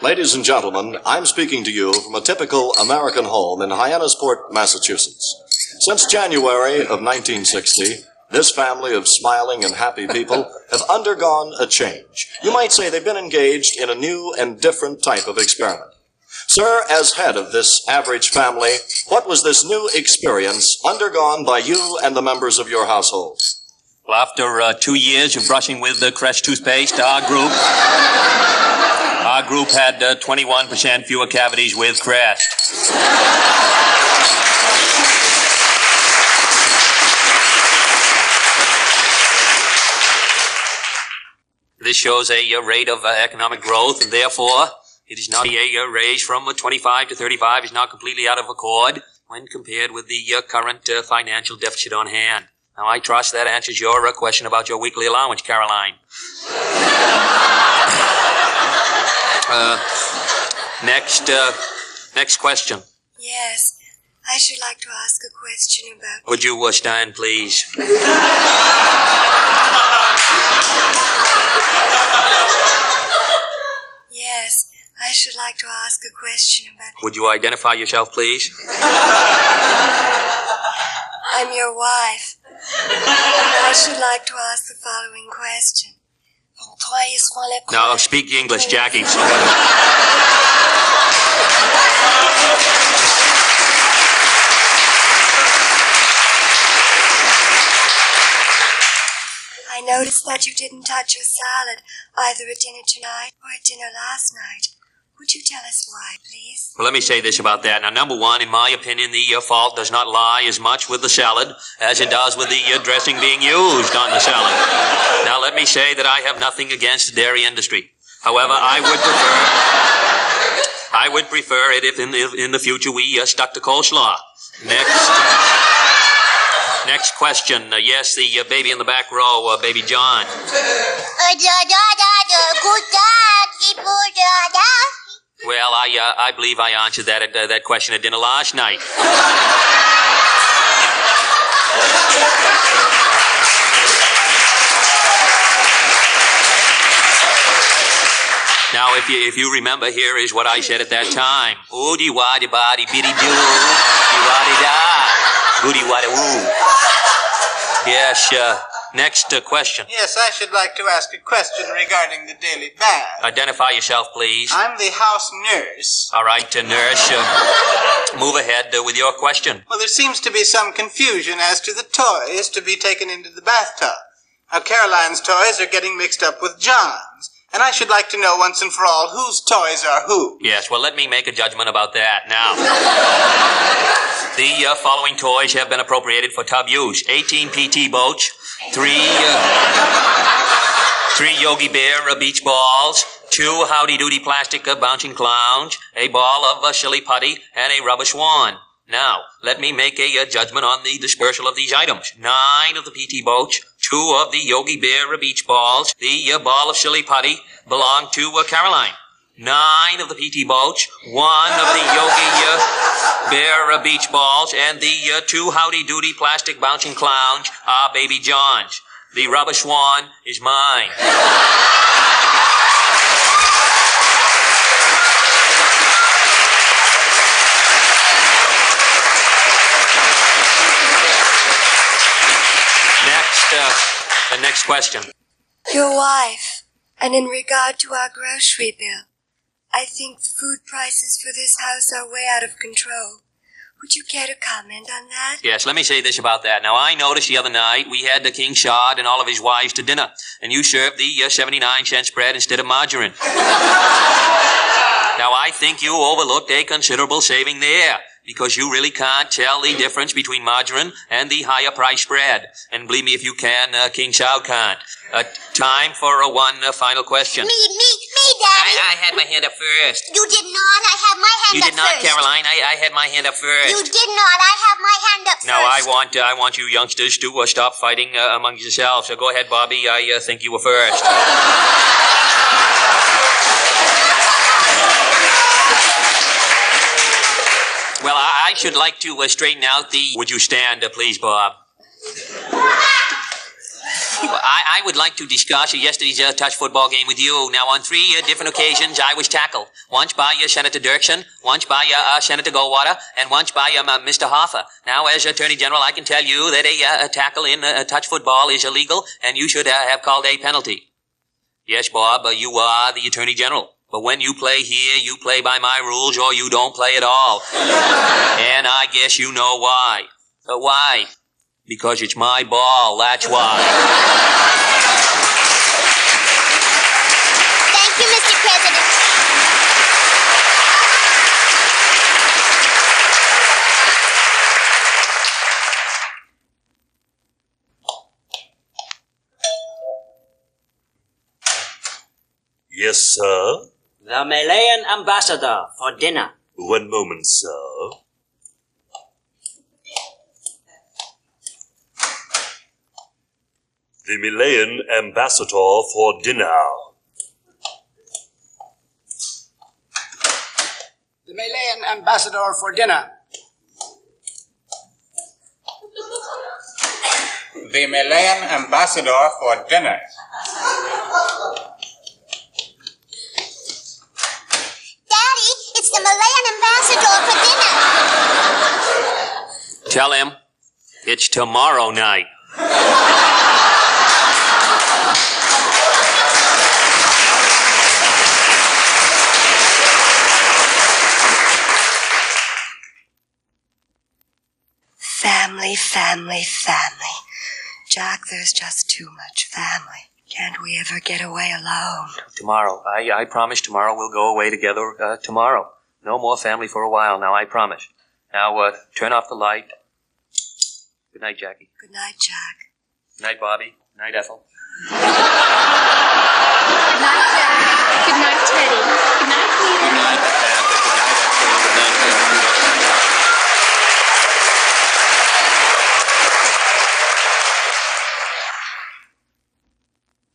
Ladies and gentlemen, I'm speaking to you from a typical American home in Hyannisport, Massachusetts. Since January of 1960, this family of smiling and happy people have undergone a change. You might say they've been engaged in a new and different type of experiment. Sir, as head of this average family, what was this new experience undergone by you and the members of your household? Well, after 2 years of brushing with the Crest toothpaste, our group had 21% fewer cavities with Crest. This shows a rate of economic growth, and therefore it is not a raise from 25 to 35 is not completely out of accord when compared with the current financial deficit on hand. Now, I trust that answers your question about your weekly allowance, Caroline. Next question. Yes, I should like to ask a question about... Would you stand, please? Yes, I should like to ask a question about... Would you identify yourself, please? I'm your wife. I should like to ask the following question. No, speak English, Jackie. I noticed that you didn't touch your salad, either at dinner tonight or at dinner last night. Would you tell us why, please? Well, let me say this about that. Now, number one, in my opinion, the fault does not lie as much with the salad as it does with the dressing being used on the salad. Now, let me say that I have nothing against the dairy industry. However, I would prefer it if in the future we stuck to coleslaw. Next question. Yes, the baby in the back row, baby John. Well, I believe I answered that question at dinner last night. Now, if you remember, here is what I said at that time. Oodie waddy body biddy doo, waddy da, goody waddy woo. Yes, next question. Yes, I should like to ask a question regarding the daily bath. Identify yourself, please. I'm the house nurse. All right, nurse, move ahead with your question. Well, there seems to be some confusion as to the toys to be taken into the bathtub. Now, Caroline's toys are getting mixed up with John's. And I should like to know once and for all whose toys are who. Yes, well, let me make a judgment about that now. The following toys have been appropriated for tub use. 18 PT boats, 3 Yogi Bear beach balls, 2 Howdy Doody plastic bouncing clowns, a ball of silly putty, and a rubber swan. Now, let me make a judgment on the dispersal of these items. 9 of the PT boats, 2 of the Yogi Bear beach balls, the ball of silly putty belong to Caroline. 9 of the PT boats, 1 of the Yogi Bear beach balls, and the 2 Howdy Doody plastic bouncing clowns are baby John's. The rubber swan is mine. The next question. Your wife, and in regard to our grocery bill, I think the food prices for this house are way out of control. Would you care to comment on that? Yes, let me say this about that. Now, I noticed the other night we had the King Shad and all of his wives to dinner, and you served the 79-cent spread instead of margarine. Now, I think you overlooked a considerable saving there, because you really can't tell the difference between margarine and the higher price spread. And believe me, if you can, King Shao can't. Time for one final question. Me, Daddy. I had my hand up first. You did not. I had my hand You up did not, first. Caroline. I had my hand up first. You did not. I have my hand up first. Now, I want you youngsters to stop fighting among yourselves. So go ahead, Bobby. I think you were first. Well, I should like to straighten out the... Would you stand, please, Bob? Well, I would like to discuss yesterday's touch football game with you. Now, on 3 different occasions, I was tackled. Once by Senator Dirksen, once by Senator Goldwater, and once by Mr. Hoffa. Now, as Attorney General, I can tell you that a tackle in touch football is illegal, and you should have called a penalty. Yes, Bob, you are the Attorney General. But when you play here, you play by my rules, or you don't play at all. And I guess you know why. Why? Because it's my ball, that's why. Thank you, Mr. President. Yes, sir. The Malayan ambassador for dinner. 1 moment, sir. The Malayan ambassador for dinner. The Malayan ambassador for dinner. The Malayan ambassador for dinner. Daddy, it's the Malayan ambassador for dinner. Tell him it's tomorrow night. Family, family, family. Jack, there's just too much family. Can't we ever get away alone? Tomorrow. I promise tomorrow we'll go away together tomorrow. No more family for a while now, I promise. Now, turn off the light. Good night, Jackie. Good night, Jack. Good night, Bobby. Good night, Ethel. Good night, Jack. Good night, Teddy. Good night, Peter. Good night, Samantha. Good night, Ethel. Good night, Peter.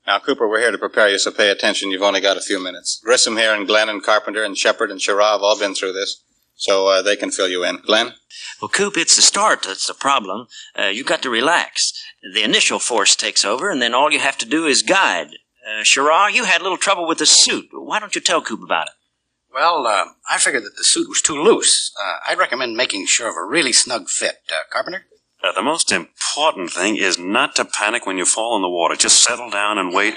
Now, Cooper, we're here to prepare you, so pay attention. You've only got a few minutes. Grissom here and Glenn and Carpenter and Shepard and Shira have all been through this, so they can fill you in. Glenn? Well, Coop, it's the start that's the problem. You got to relax. The initial force takes over, and then all you have to do is guide. Shira, you had a little trouble with the suit. Why don't you tell Coop about it? Well, I figured that the suit was too loose. I'd recommend making sure of a really snug fit. Carpenter? The most important thing is not to panic when you fall in the water. Just settle down and wait,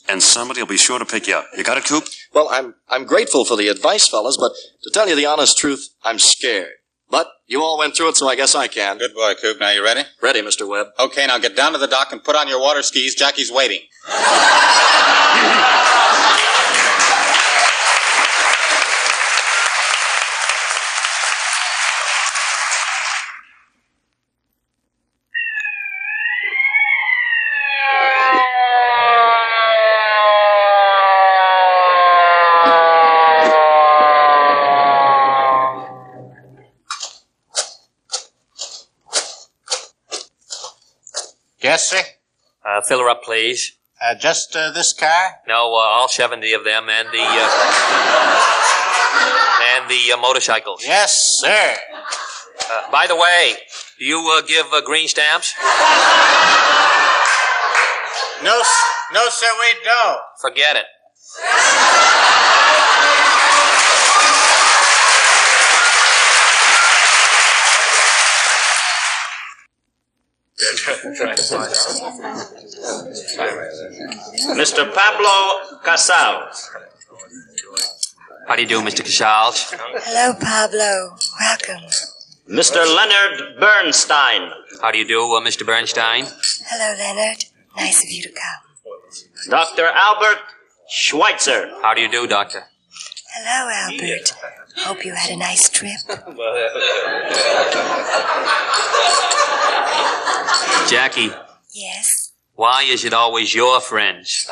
and somebody will be sure to pick you up. You got it, Coop? Well, I'm grateful for the advice, fellas, but to tell you the honest truth, I'm scared. But you all went through it, so I guess I can. Good boy, Coop. Now, you ready? Ready, Mr. Webb. Okay, now get down to the dock and put on your water skis. Jackie's waiting. Yes, sir? Fill her up, please. Just this car? No, all 70 of them and the motorcycles. Yes, sir. By the way, do you give green stamps? No, sir, we don't. Forget it. Mr. Pablo Casal. How do you do, Mr. Casals? Hello, Pablo. Welcome. Mr. Leonard Bernstein. How do you do, Mr. Bernstein? Hello, Leonard. Nice of you to come. Dr. Albert Schweitzer. How do you do, Doctor? Hello, Albert. Hope you had a nice trip. Jackie. Yes? Why is it always your friends?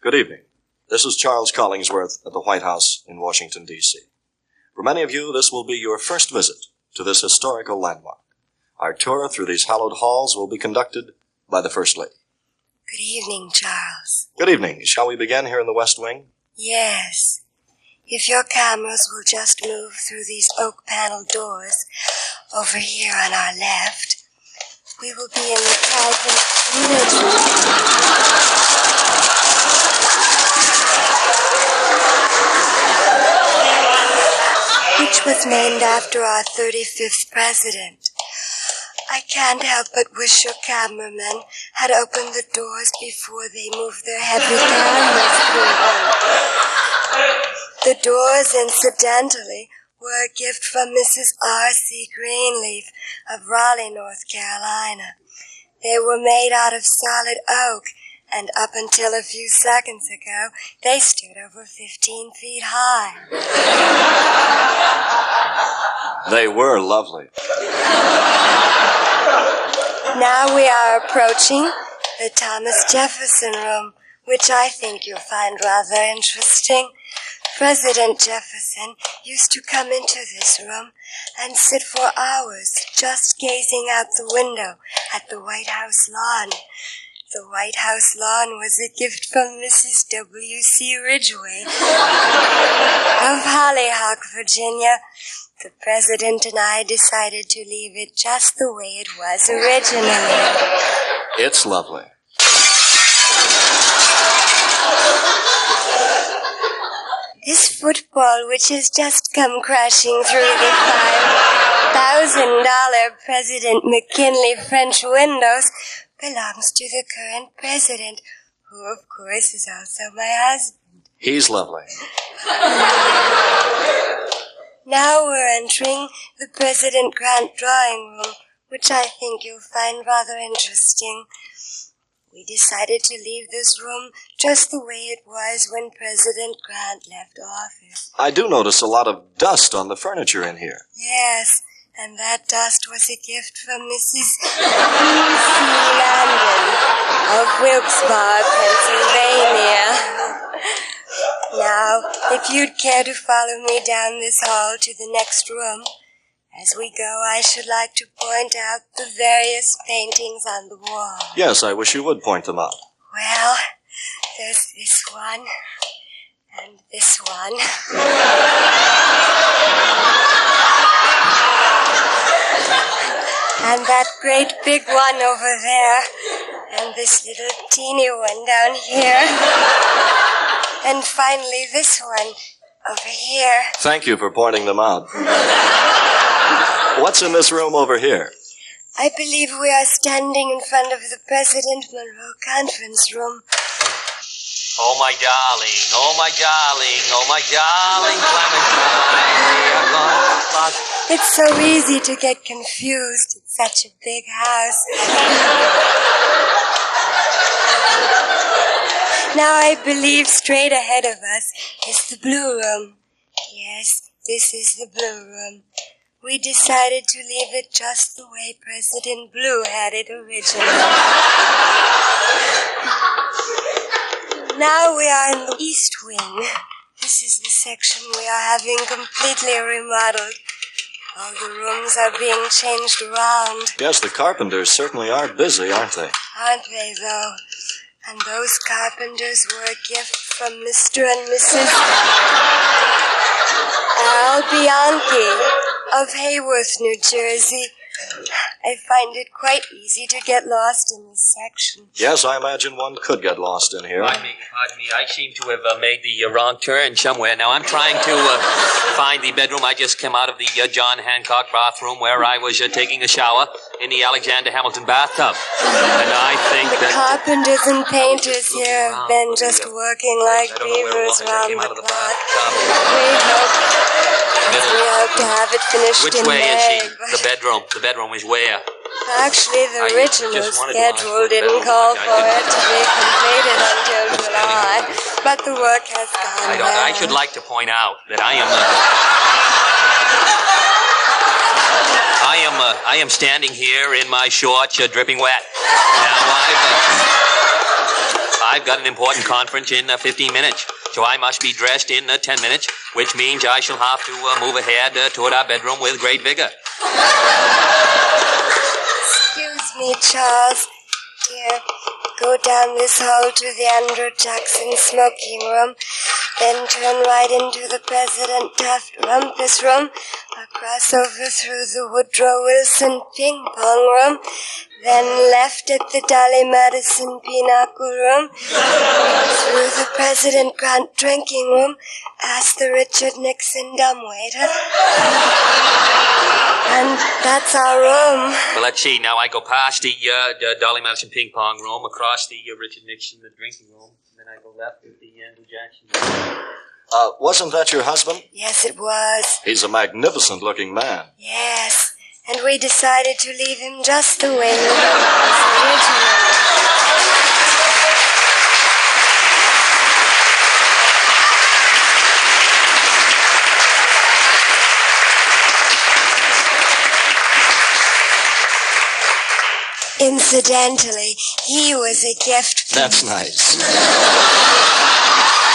Good evening. This is Charles Collingsworth at the White House in Washington, D.C. For many of you, this will be your first visit to this historical landmark. Our tour through these hallowed halls will be conducted by the First Lady. Good evening, Charles. Good evening. Shall we begin here in the West Wing? Yes. If your cameras will just move through these oak panel doors over here on our left, we will be in the private image room. Which was named after our 35th president. I can't help but wish your cameramen had opened the doors before they moved their heavy cameras through them. The doors, incidentally, were a gift from Mrs. R.C. Greenleaf of Raleigh, North Carolina. They were made out of solid oak, and up until a few seconds ago, they stood over 15 feet high. They were lovely. Now we are approaching the Thomas Jefferson room, which I think you'll find rather interesting. President Jefferson used to come into this room and sit for hours just gazing out the window at the White House lawn. The White House lawn was a gift from Mrs. W.C. Ridgway of Hollyhock, Virginia. The president and I decided to leave it just the way it was originally. It's lovely. This football, which has just come crashing through the $5,000 President McKinley French windows, belongs to the current president, who, of course, is also my husband. He's lovely. Now we're entering the President Grant drawing room, which I think you'll find rather interesting. We decided to leave this room just the way it was when President Grant left office. I do notice a lot of dust on the furniture in here. Yes, and that dust was a gift from Mrs. E.C. Landon of Wilkes-Barre, Pennsylvania. Now, if you'd care to follow me down this hall to the next room, as we go, I should like to point out the various paintings on the wall. Yes, I wish you would point them out. Well, there's this one, and this one. And that great big one over there, and this little teeny one down here. And finally, this one over here. Thank you for pointing them out. What's in this room over here? I believe we are standing in front of the President Monroe Conference Room. Oh, my darling, oh, my darling, oh, my darling, Clementine. It's so easy to get confused. It's such a big house. Now I believe straight ahead of us is the Blue Room. Yes, this is the Blue Room. We decided to leave it just the way President Blue had it originally. Now we are in the East Wing. This is the section we are having completely remodeled. All the rooms are being changed around. Yes, the carpenters certainly are busy, aren't they? Aren't they, though? And those carpenters were a gift from Mr. and Mrs. Al Bianchi of Hayworth, New Jersey. I find it quite easy to get lost in this section. Yes, I imagine one could get lost in here. Pardon me. I seem to have made the wrong turn somewhere. Now, I'm trying to find the bedroom. I just came out of the John Hancock bathroom where I was taking a shower in the Alexander Hamilton bathtub. And I think the carpenters and painters here have been just working like beavers round the clock. We hope to have it finished in May. Which way is the bedroom? The bedroom is where? Actually, the original schedule didn't call for it to be completed until July, but the work has gone well. I should like to point out that I am standing here in my shorts, dripping wet. Now, I've got an important conference in 15 minutes, so I must be dressed in 10 minutes, which means I shall have to move ahead toward our bedroom with great vigor. Excuse me, Charles. Dear, go down this hall to the Andrew Jackson smoking room. then turn right into the President Taft Rumpus Room, across over through the Woodrow Wilson Ping Pong Room, then left at the Dolly Madison Pinochle Room, through the President Grant Drinking Room, past the Richard Nixon Dumbwaiter. And that's our room. Well, let's see. Now I go past the Dolly Madison Ping Pong Room, across the Richard Nixon, the drinking room, and then I go left at the Andrew Jackson room. Wasn't that your husband? Yes, it was. He's a magnificent-looking man. Yes, and we decided to leave him just the way he was originally. Incidentally, he was a gift. That's nice.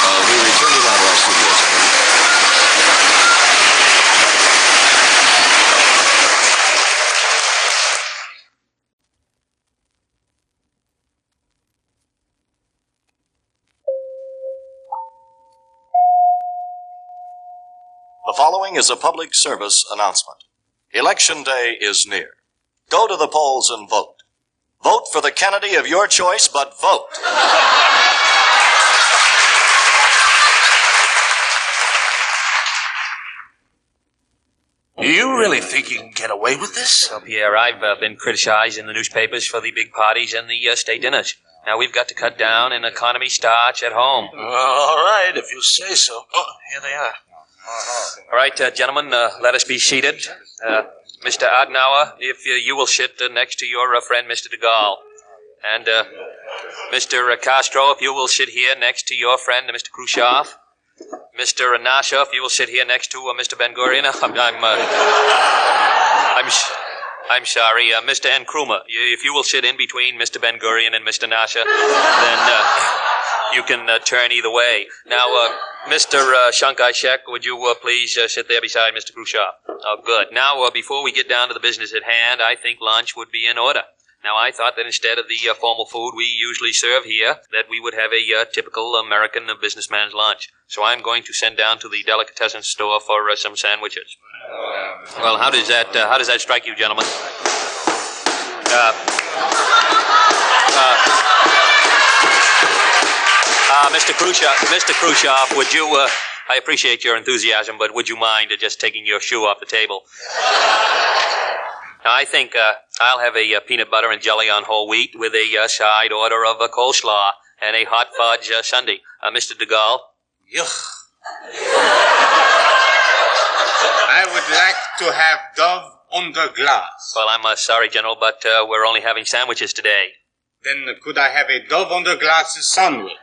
We return you now to our studios. The following is a public service announcement. Election day is near. Go to the polls and vote. Vote for the Kennedy of your choice, but vote. Do you really think you can get away with this? Well, Pierre, I've been criticized in the newspapers for the big parties and the state dinners. Now we've got to cut down, and economy starts at home. All right, if you say so. Oh, here they are. All right, gentlemen, let us be seated. Mr. Adenauer, if you will sit next to your friend, Mr. de Gaulle. And Mr. Castro, if you will sit here next to your friend, Mr. Khrushchev. Mr. Nasser, if you will sit here next to Mr. Ben Gurion. I'm sorry, Mr. Nkrumah, if you will sit in between Mr. Ben Gurion and Mr. Nasser, then you can turn either way. Now, Mr. Shankar-Shek, would you please sit there beside Mr. Khrushchev? Oh, good. Now, before we get down to the business at hand, I think lunch would be in order. Now, I thought that instead of the formal food we usually serve here, that we would have a typical American businessman's lunch. So I'm going to send down to the delicatessen store for some sandwiches. Well, how does that strike you, gentlemen? Mr. Khrushchev, would you, I appreciate your enthusiasm, but would you mind just taking your shoe off the table? Now, I think I'll have a peanut butter and jelly on whole wheat with a side order of coleslaw and a hot fudge sundae. Mr. de Gaulle? Yuck. I would like to have Dove under glass. Well, I'm sorry, General, but we're only having sandwiches today. Then could I have a Dove under glass sandwich?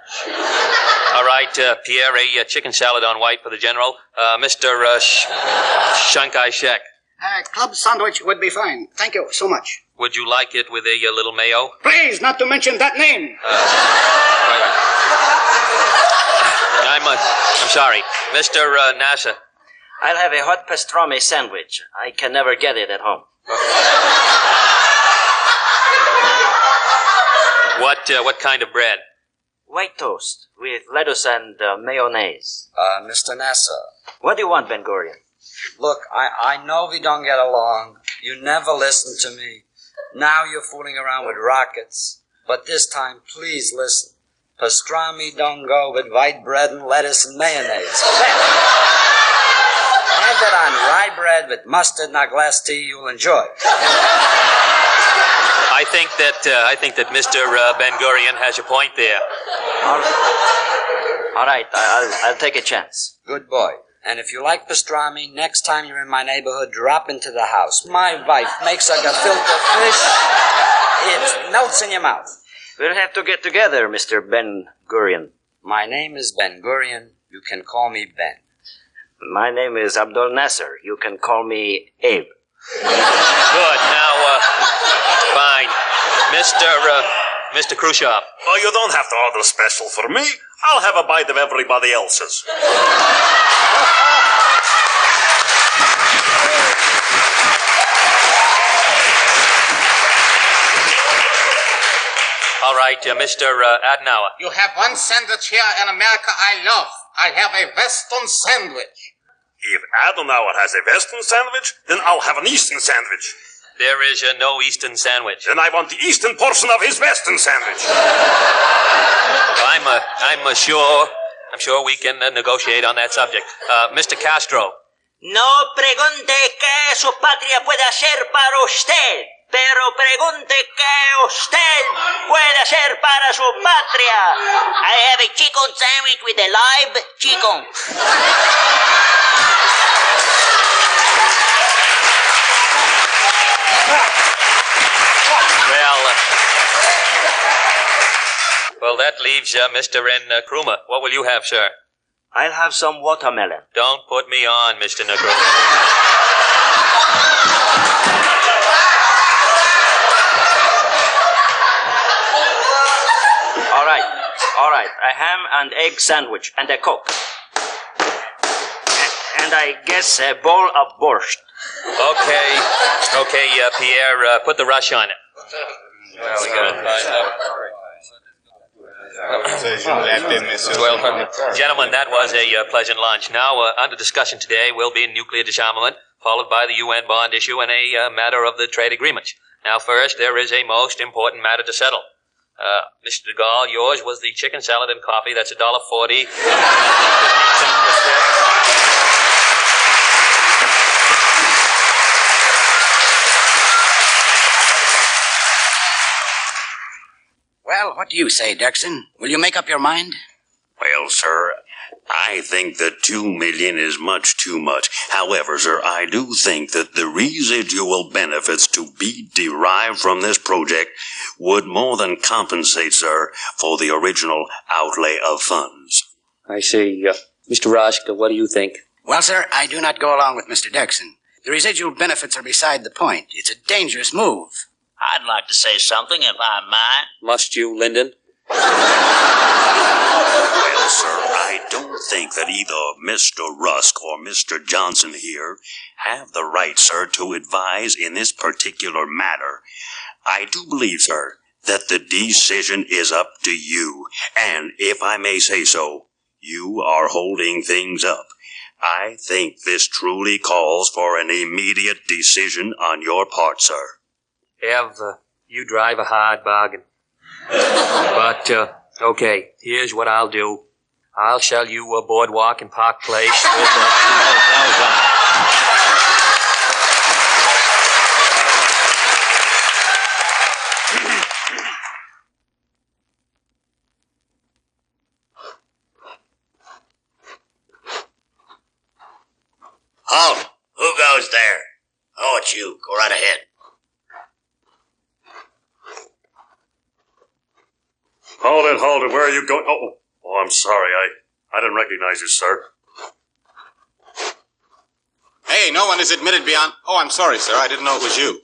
All right, Pierre, a chicken salad on white for the General. Mr. Shankar-Shek. Club sandwich would be fine. Thank you so much. Would you like it with a little mayo? Please, not to mention that name. I'm sorry. Mr. Nasser. I'll have a hot pastrami sandwich. I can never get it at home. What kind of bread? White toast with lettuce and mayonnaise. Mr. Nasser. What do you want, Ben Gurion? Look, I know we don't get along. You never listen to me. Now you're fooling around with rockets. But this time, please listen. Pastrami don't go with white bread and lettuce and mayonnaise. Have it on rye bread with mustard and a glass tea you'll enjoy. I think that Mr. Ben Gurion has a point there. All right, I'll take a chance. Good boy. And if you like pastrami, next time you're in my neighborhood, drop into the house. My wife makes a gefilte fish. It melts in your mouth. We'll have to get together, Mr. Ben Gurion. My name is Ben Gurion. You can call me Ben. My name is Abdul Nasser. You can call me Abe. Good. Now, fine. Mr. Khrushchev. Oh, you don't have to order special for me. I'll have a bite of everybody else's. All right, Mr. Adenauer. You have one sandwich here in America I love. I have a Western sandwich. If Adenauer has a Western sandwich, then I'll have an Eastern sandwich. There is no Eastern sandwich. Then I want the Eastern portion of his Western sandwich. I'm sure we can negotiate on that subject. Mr. Castro. No pregunte qué su patria puede hacer para usted, pero pregunte qué usted puede hacer para su patria. I have a chicken sandwich with a live chicken. Well, that leaves Mr. Nkrumah. What will you have, sir? I'll have some watermelon. Don't put me on, Mr. Nkrumah. All right. A ham and egg sandwich and a Coke. And I guess a bowl of borscht. Okay, Pierre, put the rush on it. Well, we got Gentlemen, that was a pleasant lunch. Now, under discussion today will be nuclear disarmament, followed by the UN bond issue and a matter of the trade agreements. Now, first, there is a most important matter to settle. Mr. de Gaulle, yours was the chicken salad and coffee. That's $1.40. 15 cents per stick. Well, what do you say, Dirksen? Will you make up your mind? Well, sir, I think that $2 million is much too much. However, sir, I do think that the residual benefits to be derived from this project would more than compensate, sir, for the original outlay of funds. I see. Mr. Roska, what do you think? Well, sir, I do not go along with Mr. Dirksen. The residual benefits are beside the point. It's a dangerous move. I'd like to say something, if I might. Must you, Lyndon? Well, sir, I don't think that either Mr. Rusk or Mr. Johnson here have the right, sir, to advise in this particular matter. I do believe, sir, that the decision is up to you, and if I may say so, you are holding things up. I think this truly calls for an immediate decision on your part, sir. Ev, you drive a hard bargain. But, okay, here's what I'll do. I'll sell you a boardwalk in Park Place with 2 hotels on it. Halt! Who goes there? Oh, it's you. Go right ahead. Hold it. Where are you going? Oh, I'm sorry. I didn't recognize you, sir. Hey, no one is admitted beyond... Oh, I'm sorry, sir. I didn't know it was you.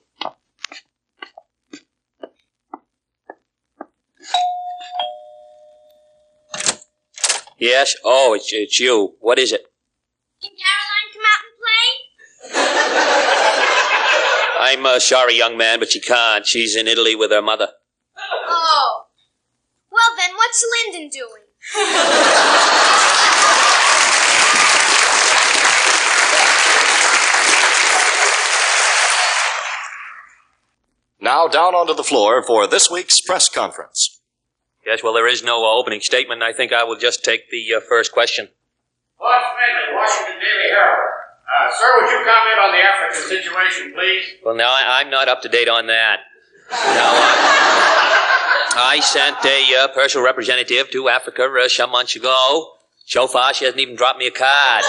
Yes? Oh, it's you. What is it? Can Caroline come out and play? I'm sorry, young man, but she can't. She's in Italy with her mother. Oh. Well then, what's Lyndon doing? Now down onto the floor for this week's press conference. Yes, well, there is no opening statement. I think I will just take the first question. Bud Smedley, Washington Daily Herald. Sir, would you comment on the African situation, please? Well, now, I'm not up to date on that. Now, I sent a personal representative to Africa some months ago. So far, she hasn't even dropped me a card.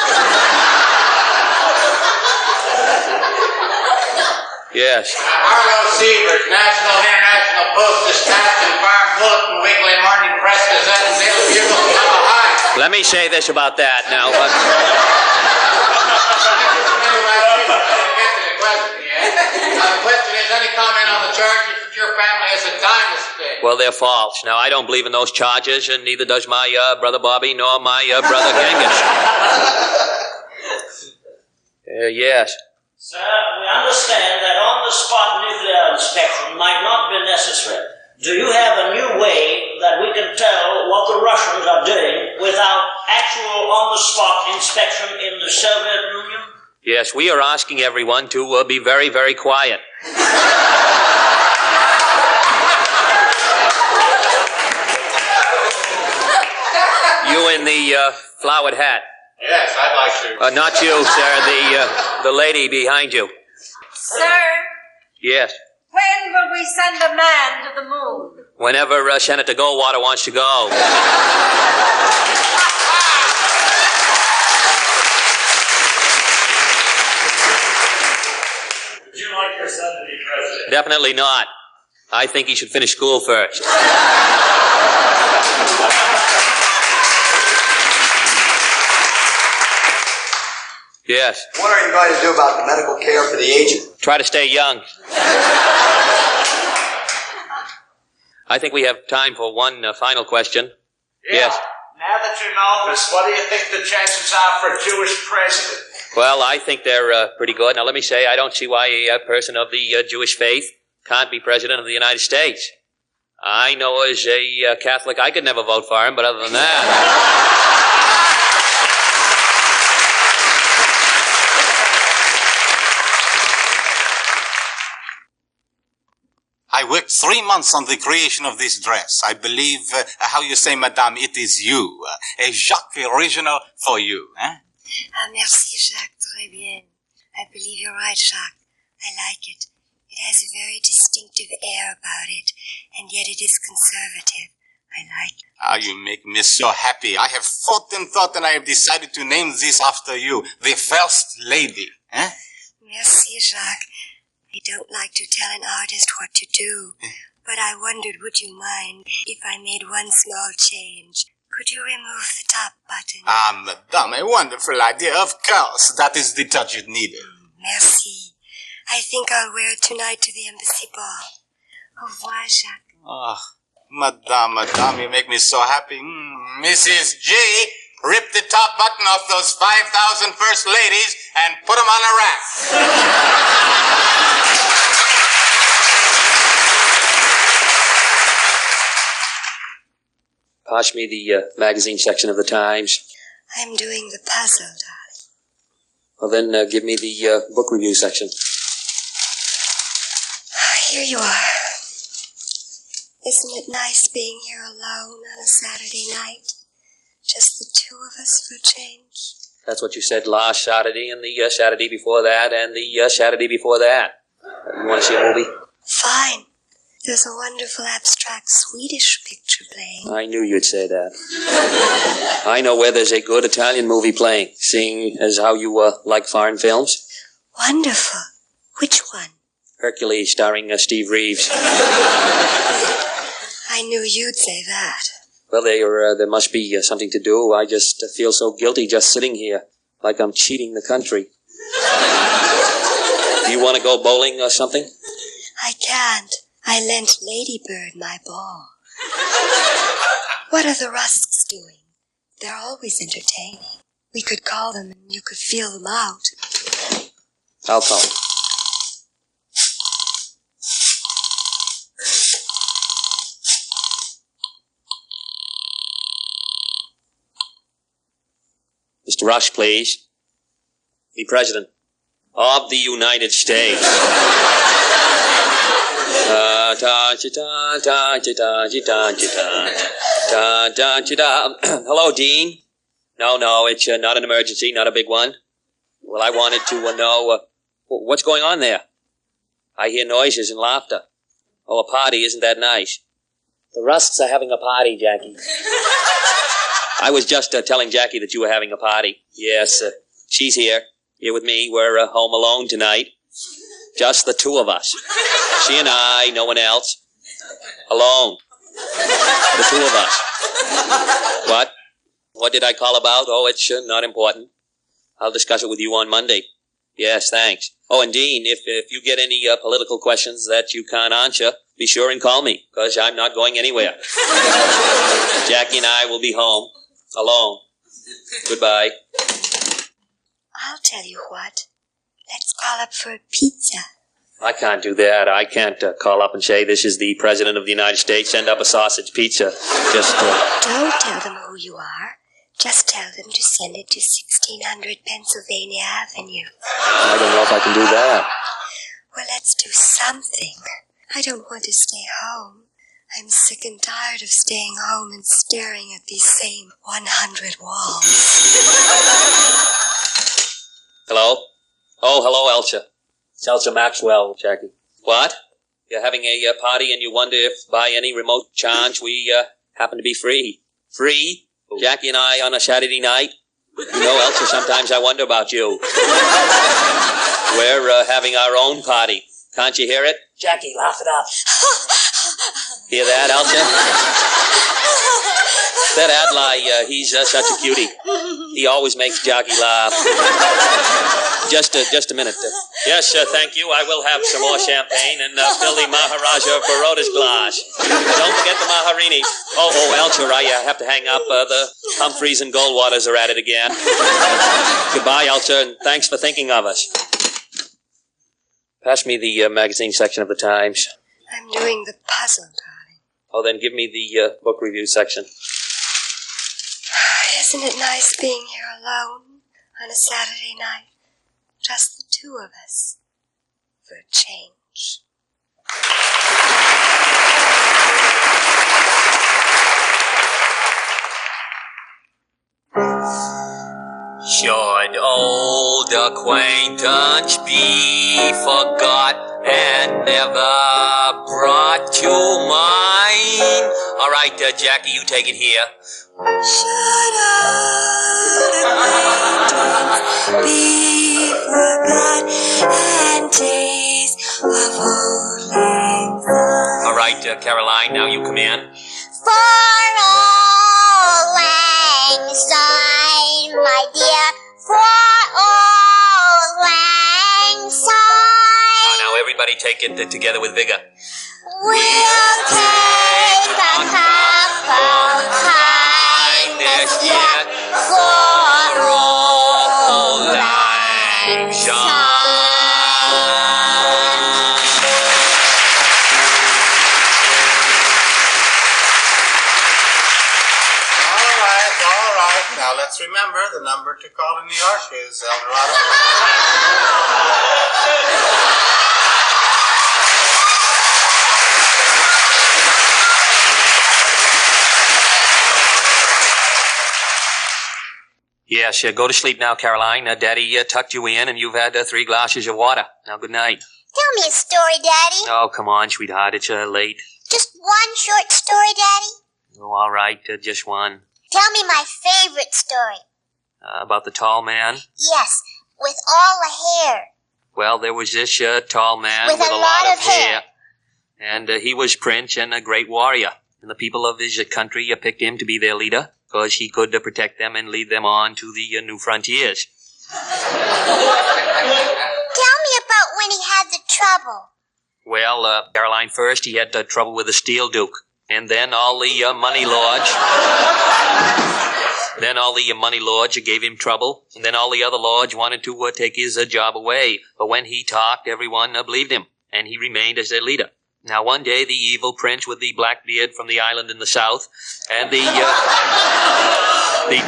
Yes. Arlo Siebert, National International Post Dispatch and Farm Bulletin, Weekly Morning Press Gazette, and Daily Bugle, Mama High. Let me say this about that now. The question is, any comment on the charges that your family has a dynasty? Well, they're false. Now, I don't believe in those charges, and neither does my brother Bobby nor my brother Genghis. Yes. Sir, we understand that on-the-spot nuclear inspection might not be necessary. Do you have a new way that we can tell what the Russians are doing without actual on-the-spot inspection in the Soviet Union? Yes, we are asking everyone to be very, very quiet. You in the flowered hat. Yes, I'd like to. Not you, sir. The lady behind you. Sir, Yes. when will we send a man to the moon? Whenever Senator Goldwater wants to go. Would you like your son to be president? Definitely not. I think he should finish school first. Yes. What are you going to do about the medical care for the aged? Try to stay young. I think we have time for one final question. Yes. Now that you're in office, what do you think the chances are for a Jewish president? Well, I think they're pretty good. Now, let me say, I don't see why a person of the Jewish faith can't be president of the United States. I know as a Catholic, I could never vote for him, but other than that... I worked 3 months on the creation of this dress. I believe, how you say, madame, it is you. A Jacques original for you. Merci, Jacques. Très bien. I believe you're right, Jacques. I like it. It has a very distinctive air about it, and yet it is conservative. I like it. Ah, you make me so happy. I have thought, and I have decided to name this after you, the First Lady. Merci, Jacques. I don't like to tell an artist what to do, but I wondered, would you mind if I made one small change? Could you remove the top button? Ah, madame, a wonderful idea. Of course, that is the touch it needed. Merci. I think I'll wear it tonight to the embassy ball. Au revoir, Jacques. Ah, madame, you make me so happy. Mrs. G, rip the top button off those 5,000 first ladies and put them on a rack. Pass me the magazine section of the Times. I'm doing the puzzle, darling. Well, then give me the book review section. Here you are. Isn't it nice being here alone on a Saturday night? Just the two of us for a change. That's what you said last Saturday, and the Saturday before that, and the Saturday before that. You want to see a movie? Fine. There's a wonderful abstract Swedish picture playing. I knew you'd say that. I know where there's a good Italian movie playing, seeing as how you like foreign films. Wonderful. Which one? Hercules, starring Steve Reeves. I knew you'd say that. Well, there must be something to do. I just feel so guilty just sitting here, like I'm cheating the country. Do you want to go bowling or something? I can't. I lent Ladybird my ball. What are the Rusks doing? They're always entertaining. We could call them and you could feel them out. I'll call. Mr. Rush, please. The President of the United States. Hello, Dean. No, it's not an emergency, not a big one. Well, I wanted to know what's going on there. I hear noises and laughter. Oh, a party, isn't that nice? The Rusks are having a party, Jackie. I was just telling Jackie that you were having a party. Yes, she's here with me. We're home alone tonight. Just the two of us. She and I, no one else. Alone. The two of us. What? What did I call about? Oh, it's not important. I'll discuss it with you on Monday. Yes, thanks. Oh, and Dean, if you get any political questions that you can't answer, be sure and call me, because I'm not going anywhere. Jackie and I will be home. Alone. Goodbye. I'll tell you what. Let's call up for a pizza. I can't do that. I can't call up and say, this is the President of the United States, send up a sausage pizza. Just, Don't tell them who you are. Just tell them to send it to 1600 Pennsylvania Avenue. I don't know if I can do that. Well, let's do something. I don't want to stay home. I'm sick and tired of staying home and staring at these same 100 walls. Hello? Oh, hello, Elsa. It's Elsa Maxwell, Jackie. What? You're having a party and you wonder if by any remote chance we happen to be free. Free? Jackie and I on a Saturday night? You know, Elsa, sometimes I wonder about you. We're having our own party. Can't you hear it? Jackie, laugh it up. Hear that, Elsa? That Adlai, he's such a cutie. He always makes Jackie laugh. Just a minute. Yes, thank you. I will have some more champagne and fill the Maharaja of Baroda's glass. Don't forget the Maharini. Oh, Elsa, I have to hang up. The Humphreys and Goldwaters are at it again. Goodbye, Elsa, and thanks for thinking of us. Pass me the magazine section of the Times. I'm doing the puzzle, darling. Oh, then give me the book review section. Isn't it nice being here alone on a Saturday night? Just the two of us. For a change. Should old acquaintance be forgot and never brought to mind? All right, Jackie, you take it here. Should old be forgot and days of old lang syne. All right, Caroline, now you come in. For old lang syne, my dear, for old lang syne. Now everybody take it together with vigor. We'll take a cup of kindness yet for old lang syne. All right. Now let's remember the number to call in New York is El Dorado. Yes, go to sleep now, Caroline. Daddy tucked you in, and you've had 3 glasses of water. Now, good night. Tell me a story, Daddy. Oh, come on, sweetheart. It's late. Just one short story, Daddy. Oh, all right, just one. Tell me my favorite story. About the tall man? Yes, with all the hair. Well, there was this tall man With a lot of hair. And he was prince and a great warrior. And the people of his country picked him to be their leader, because he could protect them and lead them on to the new frontiers. Tell me about when he had the trouble. Well, Caroline, first he had trouble with the Steel Duke. And then all the money lords... Then all the money lords gave him trouble. And then all the other lords wanted to take his job away. But when he talked, everyone believed him. And he remained as their leader. Now, one day, the evil prince with the black beard from the island in the south and the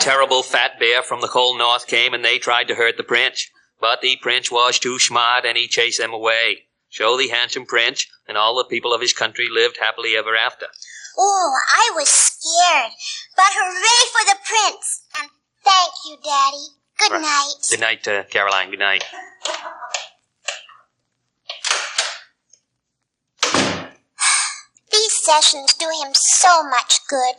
terrible fat bear from the cold north came, and they tried to hurt the prince. But the prince was too smart, and he chased them away. So the handsome prince and all the people of his country lived happily ever after. Oh, I was scared. But hooray for the prince. And thank you, Daddy. Good night. Good night, Caroline. Good night. These sessions do him so much good.